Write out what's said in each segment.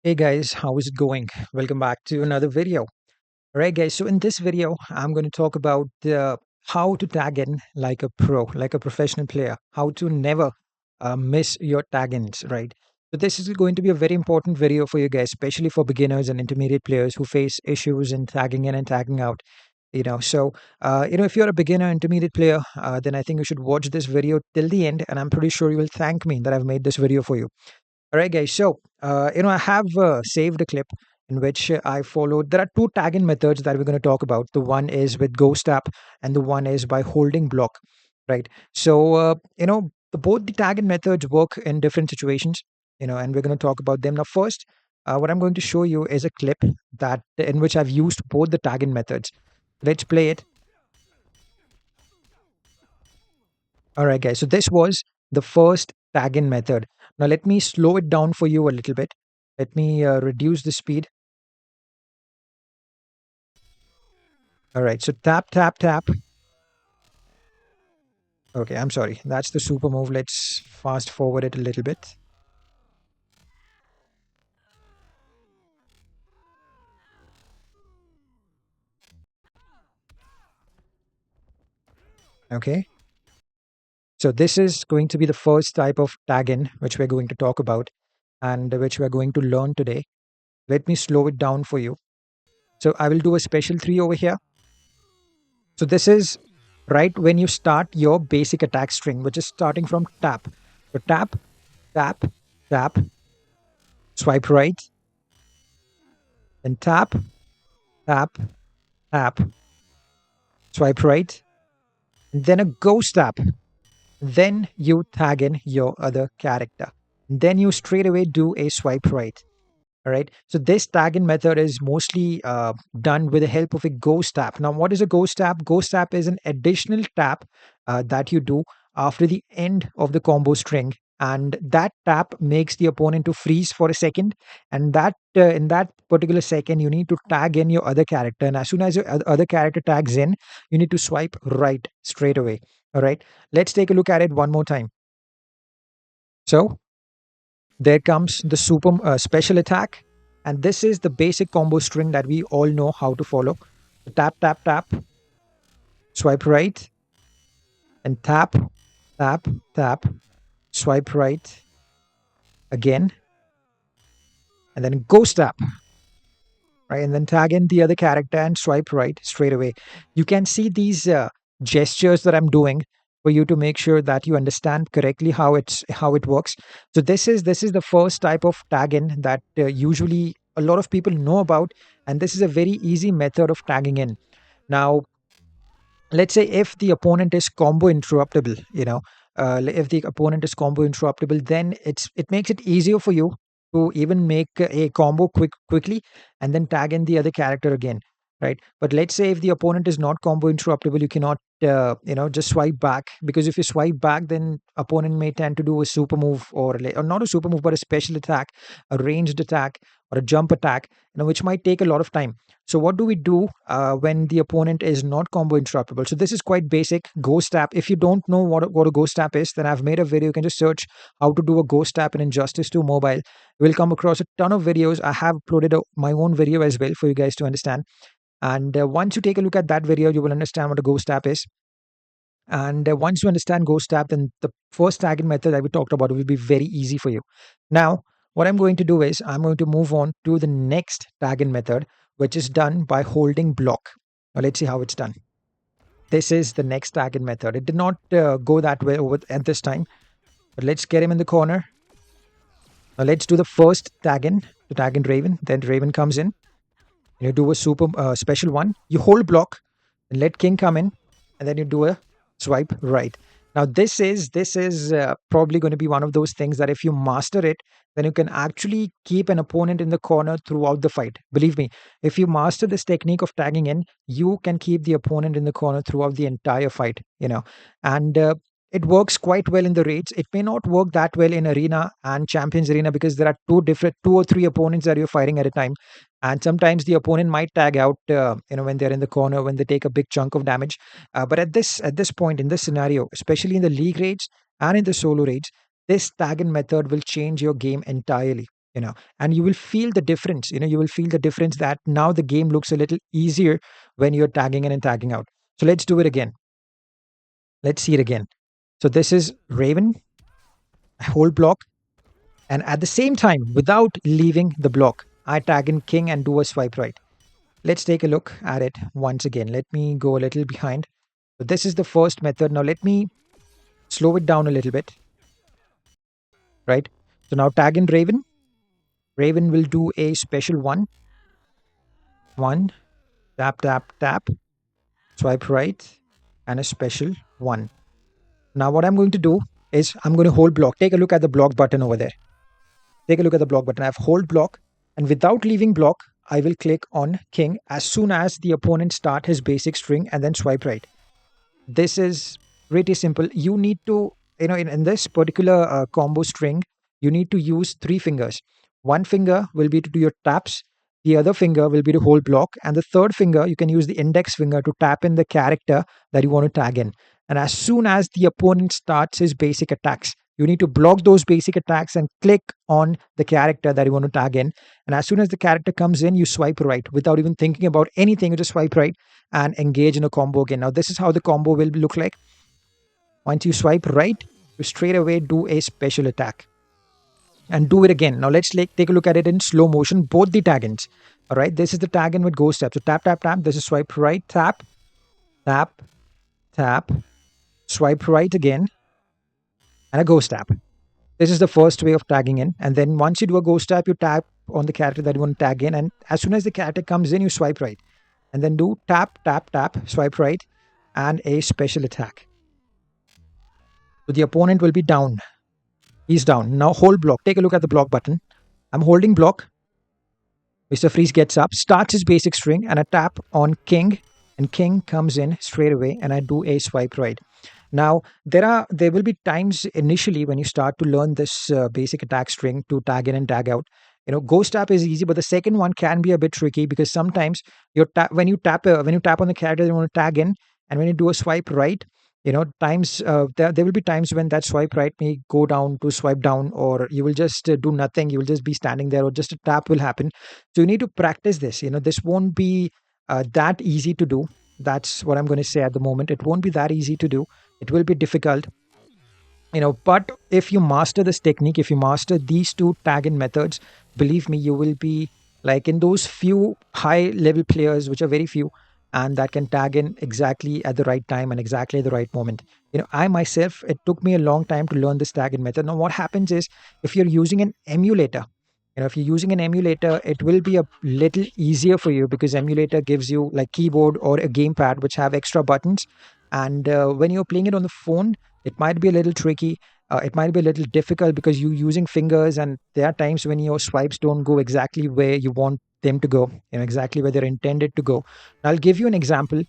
Hey guys, how is it going? Welcome back to another video. All right, guys. So in this video, I'm going to talk about how to tag in like a pro, like a professional player. How to never miss your tag-ins, right? So this is going to be a very important video for you guys, especially for beginners and intermediate players who face issues in tagging in and tagging out. If you're a beginner, intermediate player, then I think you should watch this video till the end, and I'm pretty sure you will thank me that I've made this video for you. All right, guys. I have saved a clip in which I followed. There are two tagging methods that we're going to talk about. The one is with Ghost app, and the one is by holding block, right? Both the tagging methods work in different situations, and we're going to talk about them. Now, first, what I'm going to show you is a clip that in which I've used both the tagging methods. Let's play it. All right, guys. So this was the first tag-in method. Now let me slow it down for you a little bit. Let me reduce the speed. All right. So tap, tap, tap. Okay, I'm sorry. That's the super move. Let's fast forward it a little bit. Okay. So this is going to be the first type of tag-in which we're going to talk about and which we're going to learn today. Let me slow it down for you. So I will do a special 3 over here. So this is right when you start your basic attack string, which is starting from tap. So tap, tap, tap, swipe right, then tap, tap, tap, swipe right, and then a ghost tap. Then you tag in your other character. Then you straight away do a swipe right. All right. So this tag in method is mostly done with the help of a ghost tap. Now, what is a ghost tap? Ghost tap is an additional tap that you do after the end of the combo string, and that tap makes the opponent to freeze for a second. And that in that particular second, you need to tag in your other character. And as soon as your other character tags in, you need to swipe right straight away. All right. Let's take a look at it one more time. So there comes the super special attack. And this is the basic combo string that we all know how to follow. Tap, tap, tap, swipe right, and tap, tap, tap, swipe right again, and then ghost tap, right? And then tag in the other character and swipe right straight away. You can see these gestures that I'm doing for you to make sure that you understand correctly how it works. So this is the first type of tag in that usually a lot of people know about, and this is a very easy method of tagging in. Now, let's say if the opponent is combo interruptible, if the opponent is combo interruptible, then it makes it easier for you to even make a combo quickly and then tag in the other character again, right? But let's say if the opponent is not combo interruptible, you cannot just swipe back, because if you swipe back, then opponent may tend to do a super move, or not a super move but a special attack, a ranged attack, or a jump attack, which might take a lot of time. So what do we do when the opponent is not combo interruptible? So this is quite basic. Ghost tap. If you don't know what a ghost tap is, then I've made a video. You can just search how to do a ghost tap in Injustice 2 mobile. You will come across a ton of videos. I have uploaded my own video as well for you guys to understand. And once you take a look at that video, you will understand what a ghost tap is. And once you understand ghost tap, then the first tagging method that we talked about will be very easy for you. Now, what I'm going to do is I'm going to move on to the next tagging method, which is done by holding block. Now, let's see how it's done. This is the next tagging method. It did not go that way at this time, but let's get him in the corner. Now, let's do the first tag-in to tag in Raven. Then Raven comes in. You do a super special one. You hold block and let King come in, and then you do a swipe right. Now this is probably going to be one of those things that if you master it, then you can actually keep an opponent in the corner throughout the fight. Believe me, if you master this technique of tagging in, you can keep the opponent in the corner throughout the entire fight. And it works quite well in the raids. It may not work that well in arena and champions arena, because there are two or three opponents that you're fighting at a time, and sometimes the opponent might tag out when they're in the corner, when they take a big chunk of damage. But at this point in this scenario, especially in the league raids and in the solo raids, this tag in method will change your game entirely. and you will feel the difference. You will feel the difference that now the game looks a little easier when you're tagging in and tagging out. So let's do it again. Let's see it again. So this is Raven, whole block, and at the same time, without leaving the block, I tag in king and do a swipe right. Let's take a look at it once again. Let me go a little behind. So this is the first method. Now let me slow it down a little bit, right? So now tag in Raven. Raven will do a special one. One, tap, tap, tap, swipe right, and a special one. Now what I'm going to do is I'm going to hold block. Take a look at the block button over there. Take a look at the block button. I have hold block, and without leaving block, I will click on king as soon as the opponent start his basic string and then swipe right. This is pretty simple. You need to, in this particular combo string, you need to use three fingers. One finger will be to do your taps, the other finger will be to hold block, and the third finger, you can use the index finger to tap in the character that you want to tag in. And as soon as the opponent starts his basic attacks, you need to block those basic attacks and click on the character that you want to tag in. And as soon as the character comes in, you swipe right without even thinking about anything. You just swipe right and engage in a combo again. Now, this is how the combo will look like. Once you swipe right, you straight away do a special attack and do it again. Now, let's take a look at it in slow motion, both the tag-ins. All right, this is the tag-in with ghost tap. So tap, tap, tap. This is swipe right, tap, tap, tap, swipe right again, and a ghost tap. This is the first way of tagging in. And then once you do a ghost tap, you tap on the character that you want to tag in. And as soon as the character comes in, you swipe right. And then do tap, tap, tap, swipe right, and a special attack. So the opponent will be down. He's down. Now hold block. Take a look at the block button. I'm holding block. Mr. Freeze gets up, starts his basic string, and I tap on king, and king comes in straight away, and I do a swipe right. Now there will be times initially when you start to learn this basic attack string to tag in and tag out. Ghost tap is easy, but the second one can be a bit tricky because sometimes when you tap on the character you want to tag in, and when you do a swipe right, times there will be times when that swipe right may go down to swipe down, or you will just do nothing. You will just be standing there, or just a tap will happen. So you need to practice this. This won't be that easy to do. That's what I'm going to say at the moment. It won't be that easy to do. It will be difficult, but if you master this technique, if you master these two tag in methods, believe me, you will be like in those few high level players, which are very few, and that can tag in exactly at the right time and exactly at the right moment. I myself, it took me a long time to learn this tag in method. Now what happens is, if you're using an emulator, if you're using an emulator, it will be a little easier for you because emulator gives you like keyboard or a gamepad which have extra buttons. And when you're playing it on the phone, it might be a little tricky. It might be a little difficult because you're using fingers, and there are times when your swipes don't go exactly where you want them to go, exactly where they're intended to go. I'll give you an example.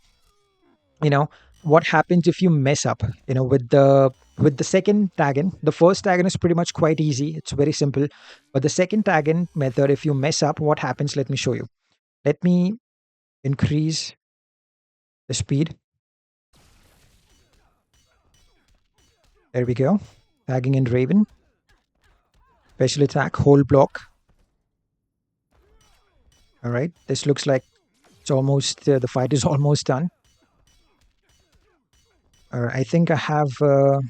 What happens if you mess up, with the second tag-in. The first tag-in is pretty much quite easy. It's very simple. But the second tag-in method, if you mess up, what happens? Let me show you. Let me increase the speed. There we go. Tagging in Raven. Special attack, whole block. All right. This looks like it's almost, the fight is almost done. I think I have an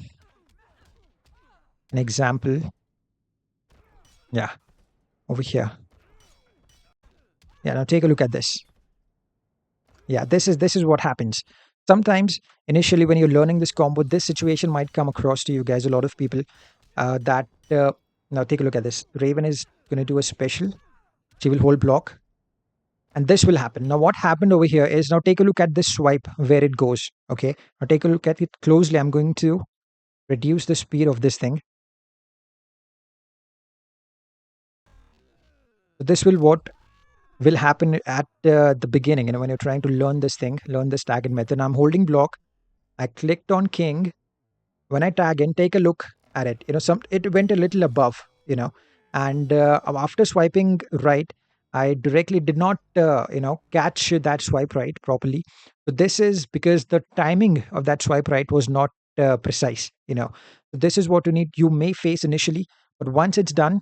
example. Yeah. Over here. Yeah. Now take a look at this. Yeah. This is what happens. Sometimes initially when you're learning this combo, this situation might come across to you guys, a lot of people, that now take a look at this. Raven is going to do a special. She will hold block, and this will happen. Now what happened over here is, now take a look at this swipe where it goes. Okay, now take a look at it closely. I'm going to reduce the speed of this thing. So this will what will happen at the beginning, when you're trying to learn this thing, learn this tag in method. I'm holding block. I clicked on king. When I tag in, take a look at it. It went a little above, and after swiping right, I directly did not, catch that swipe right properly. So this is because the timing of that swipe right was not precise. This is what you need. You may face initially, but once it's done,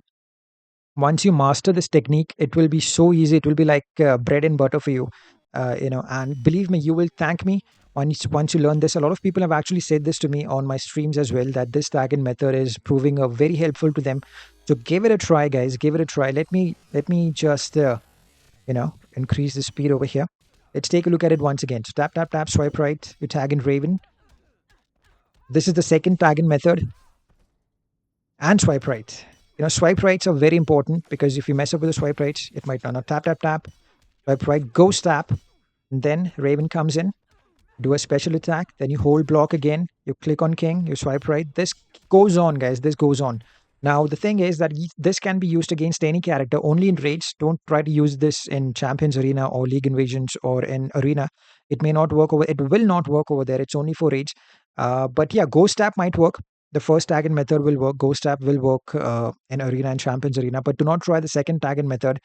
Once you master this technique, it will be so easy. It will be like bread and butter for you. And believe me, you will thank me once you learn this. A lot of people have actually said this to me on my streams as well, that this tag in method is proving very helpful to them. So give it a try, guys. Give it a try. Let me just increase the speed over here. Let's take a look at it once again. So tap tap tap, swipe right. You tag in Raven. This is the second tag in method, and swipe right. Swipe rights are very important, because if you mess up with the swipe rights, it might not. Now tap tap tap, swipe right, ghost tap, and then Raven comes in, do a special attack, then you hold block again, you click on king, you swipe right. This goes on, guys. This goes on. Now the thing is that this can be used against any character, only in raids. Don't try to use this in champions arena or league invasions or in arena. It may not work over, it will not work over there. It's only for raids. But yeah, ghost tap might work. The first tag and method will work. Ghost tap will work in arena and champions arena, but do not try the second tag and method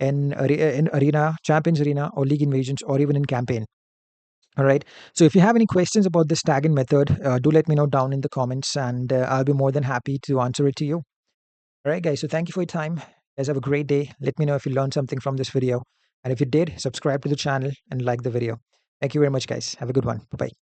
in arena, champions arena, or league invasions, or even in campaign. All right. So if you have any questions about this tag and method, do let me know down in the comments, and I'll be more than happy to answer it to you. All right, guys. So thank you for your time. Guys, have a great day. Let me know if you learned something from this video. And if you did, subscribe to the channel and like the video. Thank you very much, guys. Have a good one. Bye bye.